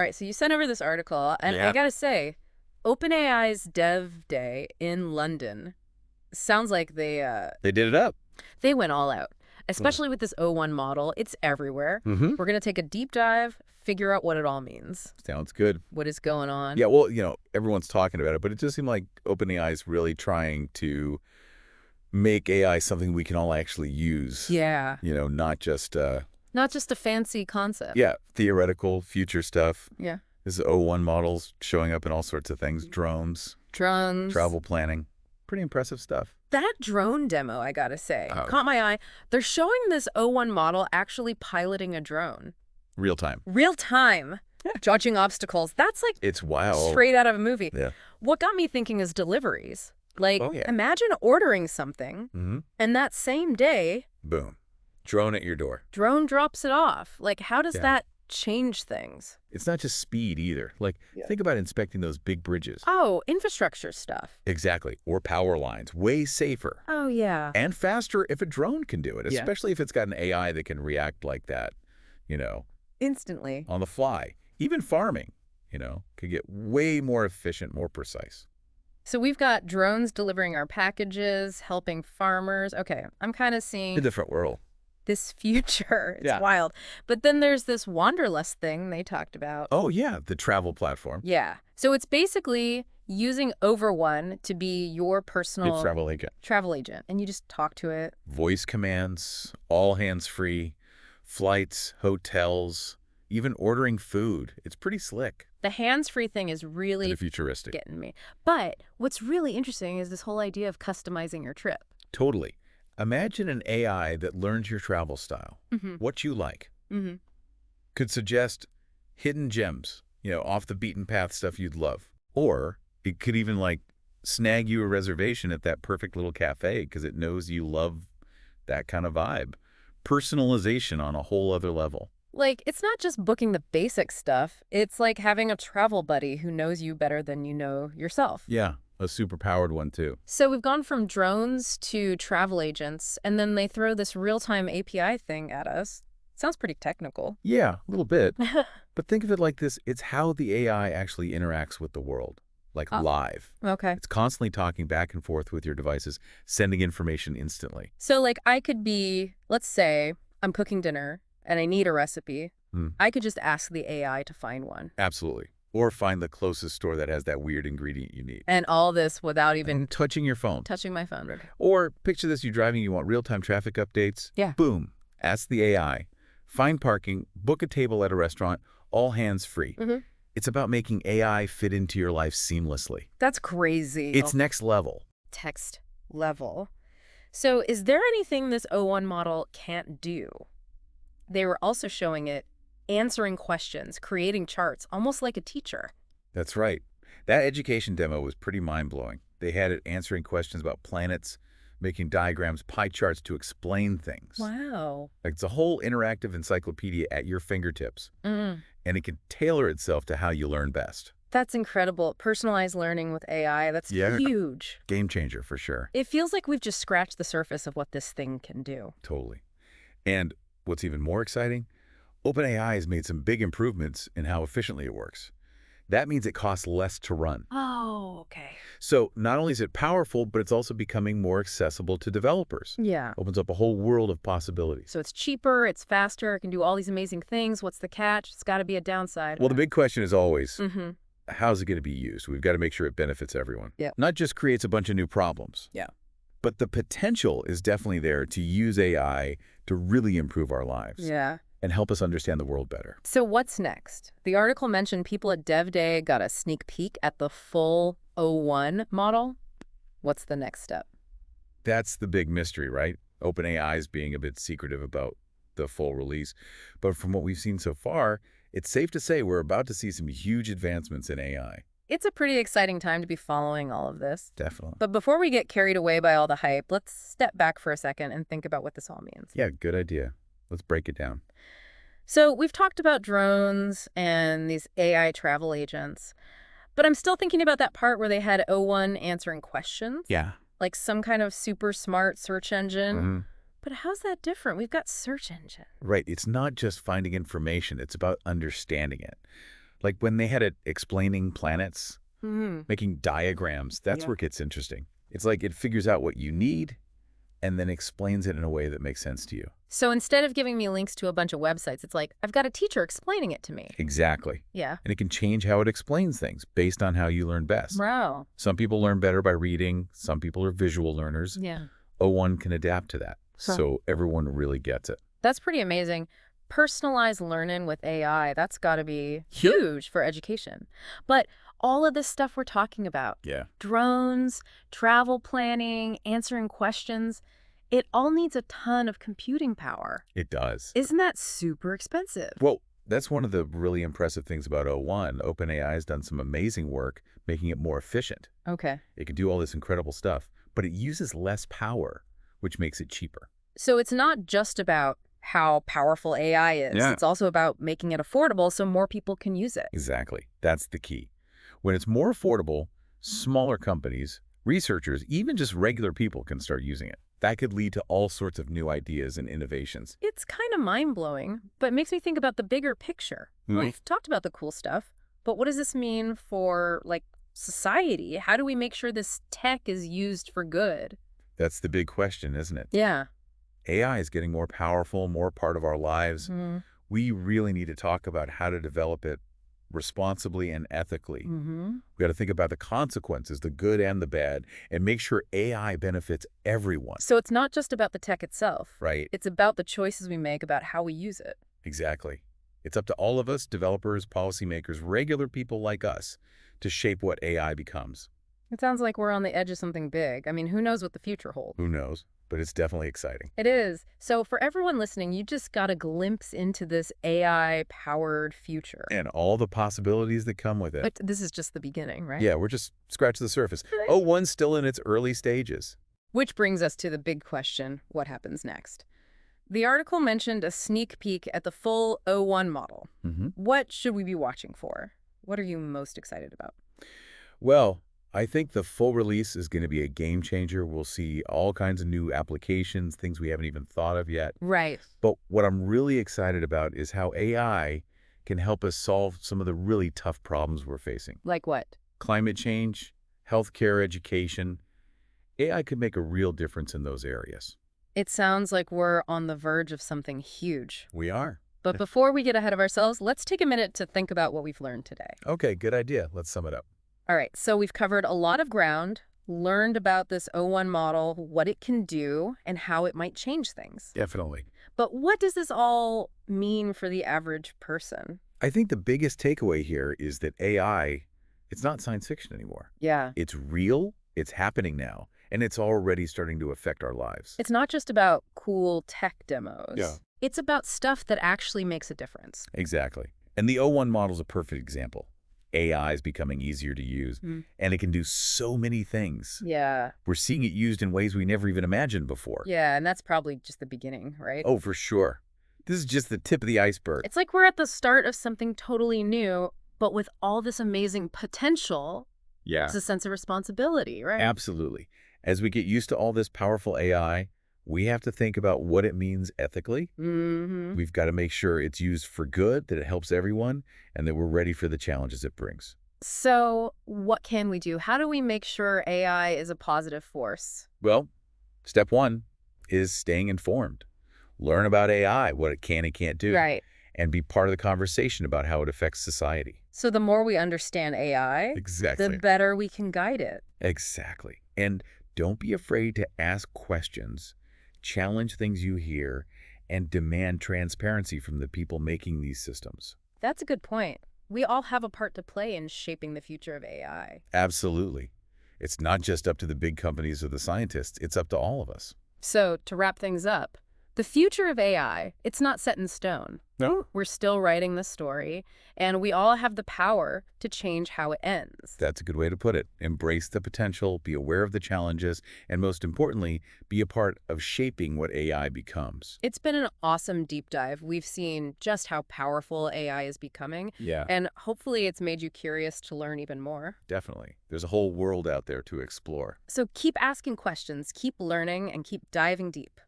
All right, so you sent over this article, and I Yeah. gotta say, OpenAI's Dev Day in London sounds like They did it up. they went all out, especially with this O1 model. It's everywhere. Mm-hmm. We're gonna take a deep dive, figure out what it all means, Sounds good. what is going on. Yeah, well, everyone's talking about it, but it does seem like OpenAI is really trying to make AI something we can all actually use. Yeah, Not just, not just a fancy concept. theoretical future stuff. Yeah. This is O1 models showing up in all sorts of things. Drones, Drones. travel planning. Pretty impressive stuff. That drone demo, I gotta say, Oh. caught my eye. They're showing this O1 model actually piloting a drone. Real time. Real time. Yeah. Judging obstacles. That's like It's wild. straight out of a movie. Yeah. What got me thinking is deliveries. Like, Oh, yeah. imagine ordering something, Mm-hmm. and that same day, Boom. Drone at your door. drone drops it off. Like, how does Yeah. that change things? It's not just speed either. Like, Yeah. think about inspecting those big bridges. Oh, infrastructure stuff. Exactly. Or power lines. Way safer. Oh, yeah. And faster if a drone can do it, Yeah. especially if it's got an AI that can react like that, Instantly. on the fly. Even farming, could get way more efficient, more precise. So we've got drones delivering our packages, helping farmers. Okay, I'm kind of A seeing different world. this future. It's Yeah. wild. But then there's this Wanderlust thing they talked about. Oh, yeah, the travel platform. Yeah. So it's basically using Over1 to be your personal It's travel agent. travel agent, and you just talk to it. Voice commands, all hands-free, flights, hotels, even ordering food. It's pretty slick The hands-free thing is really and futuristic. getting me. But what's really interesting is this whole idea of customizing your trip. Totally. Imagine an AI that learns your travel style, Mm-hmm. what you like, Mm-hmm. could suggest hidden gems, off the beaten path stuff you'd love. Or it could even snag you a reservation at that perfect little cafe because it knows you love that kind of vibe. Personalization on a whole other level. Like, it's not just booking the basic stuff. It's like having a travel buddy who knows you better than you know yourself. Yeah, a super-powered one too. So we've gone from drones to travel agents, and then they throw this real-time API thing at us. Sounds pretty technical. Yeah, a little bit. But think of it like this. It's how the AI actually interacts with the world, live. Okay. It's constantly talking back and forth with your devices, sending information instantly. So, like, I could be, let's say, I'm cooking dinner, and I need a recipe. I could just ask the AI to find one. Absolutely. Or find the closest store that has that weird ingredient you need. And all this without even And touching your phone. touching my phone. Or picture this, you're driving, you want real-time traffic updates. Yeah. Boom. Ask the AI. Find parking, book a table at a restaurant, all hands-free. Mhm. It's about making AI fit into your life seamlessly. That's crazy. It's next level. Text level. So is there anything this O1 model can't do? They were also showing it answering questions, creating charts, almost like a teacher. That's right. That education demo was pretty mind-blowing. They had it answering questions about planets, making diagrams, pie charts to explain things. Wow. Like it's a whole interactive encyclopedia at your fingertips. And it can tailor itself to how you learn best. That's incredible. Personalized learning with AI, that's Yeah. huge. Game changer for sure. It feels like we've just scratched the surface of what this thing can do. Totally. And what's even more exciting, OpenAI has made some big improvements in how efficiently it works. That means it costs less to run. Oh, okay. So not only is it powerful, but it's also becoming more accessible to developers. Yeah. Opens up a whole world of possibilities. So it's cheaper, it's faster, it can do all these amazing things. What's the catch? It's got to be a downside. Well, the big question is always, Mm-hmm. how's it going to be used? We've got to make sure it benefits everyone. Yep. Not just creates a bunch of new problems. Yeah. But the potential is definitely there to use AI to really improve our lives. Yeah. And help us understand the world better. So what's next? The article mentioned people at Dev Day got a sneak peek at the full O1 model. What's the next step? That's the big mystery, right? OpenAI's being a bit secretive about the full release. But from what we've seen so far, it's safe to say we're about to see some huge advancements in AI. It's a pretty exciting time to be following all of this. Definitely. But before we get carried away by all the hype, let's step back for a second and think about what this all means. Yeah, good idea. Let's break it down. So we've talked about drones and these AI travel agents, but I'm still thinking about that part where they had O1 answering questions. Yeah. Like some kind of super smart search engine. Mm-hmm. But how's that different? We've got search engine. Right. It's not just finding information. It's about understanding it. Like when they had it explaining planets, Hmm. making diagrams, that's Yeah. where it gets interesting. It's like it figures out what you need and then explains it in a way that makes sense to you. So instead of giving me links to a bunch of websites, it's like, I've got a teacher explaining it to me. Exactly. Yeah. And it can change how it explains things based on how you learn best. Wow. Some people learn better by reading. Some people are visual learners. Yeah. O1 can adapt to that, so everyone really gets it. That's pretty amazing. Personalized learning with AI, that's got to be huge for education. But all of this stuff we're talking about, Yeah. drones, travel planning, answering questions, it all needs a ton of computing power. It does. Isn't that super expensive? Well, that's one of the really impressive things about O1. OpenAI has done some amazing work making it more efficient. Okay. It can do all this incredible stuff, but it uses less power, which makes it cheaper. So it's not just about how powerful AI is. Yeah. It's also about making it affordable so more people can use it. Exactly. That's the key. When it's more affordable, smaller companies, researchers, even just regular people can start using it. That could lead to all sorts of new ideas and innovations. It's kind of mind-blowing, but makes me think about the bigger picture. We've talked about the cool stuff, but what does this mean for, like, society? How do we make sure this tech is used for good? That's the big question, isn't it? Yeah. AI is getting more powerful, more part of our lives. We really need to talk about how to develop it responsibly and ethically. We got to think about the consequences, the good and the bad, and make sure AI benefits everyone. So it's not just about the tech itself. Right. It's about the choices we make about how we use it. Exactly. It's up to all of us, developers, policymakers, regular people like us, to shape what AI becomes. It sounds like we're on the edge of something big. I mean, who knows what the future holds? Who knows? But it's definitely exciting. It is. So for everyone listening, you just got a glimpse into this AI-powered future. And all the possibilities that come with it. But this is just the beginning, right? Yeah, we're just scratching the surface. Right. O1's still in its early stages. Which brings us to the big question, what happens next? The article mentioned a sneak peek at the full O1 model. What should we be watching for? What are you most excited about? Well, I think the full release is going to be a game changer. We'll see all kinds of new applications, things we haven't even thought of yet. Right. But what I'm really excited about is how AI can help us solve some of the really tough problems we're facing. Like what? Climate change, healthcare, education. AI could make a real difference in those areas. It sounds like we're on the verge of something huge. We are. But before we get ahead of ourselves, let's take a minute to think about what we've learned today. Okay, good idea. Let's sum it up. All right, so we've covered a lot of ground, learned about this O1 model, what it can do, and how it might change things. Definitely. But what does this all mean for the average person? I think the biggest takeaway here is that AI, it's not science fiction anymore. Yeah. It's real, it's happening now, and it's already starting to affect our lives. It's not just about cool tech demos. Yeah. It's about stuff that actually makes a difference. Exactly. And the O1 model is a perfect example. AI is becoming easier to use, and it can do so many things. Yeah. We're seeing it used in ways we never even imagined before. Yeah, and that's probably just the beginning, right? Oh, for sure. This is just the tip of the iceberg. It's like we're at the start of something totally new, but with all this amazing potential, Yeah. it's a sense of responsibility, right? Absolutely. As we get used to all this powerful AI, we have to think about what it means ethically. We've got to make sure it's used for good, that it helps everyone, and that we're ready for the challenges it brings. So what can we do? How do we make sure AI is a positive force? Well, step one is staying informed. Learn about AI, what it can and can't do, Right. and be part of the conversation about how it affects society. So the more we understand AI, Exactly. the better we can guide it. Exactly. And don't be afraid to ask questions, challenge things you hear, and demand transparency from the people making these systems. That's a good point. We all have a part to play in shaping the future of AI. Absolutely. It's not just up to the big companies or the scientists. It's up to all of us. So to wrap things up, the future of AI, it's not set in stone. No? We're still writing the story, and we all have the power to change how it ends. That's a good way to put it. Embrace the potential, be aware of the challenges, and most importantly, be a part of shaping what AI becomes. It's been an awesome deep dive. We've seen just how powerful AI is becoming, Yeah, and hopefully it's made you curious to learn even more. definitely. There's a whole world out there to explore. So keep asking questions, keep learning, and keep diving deep.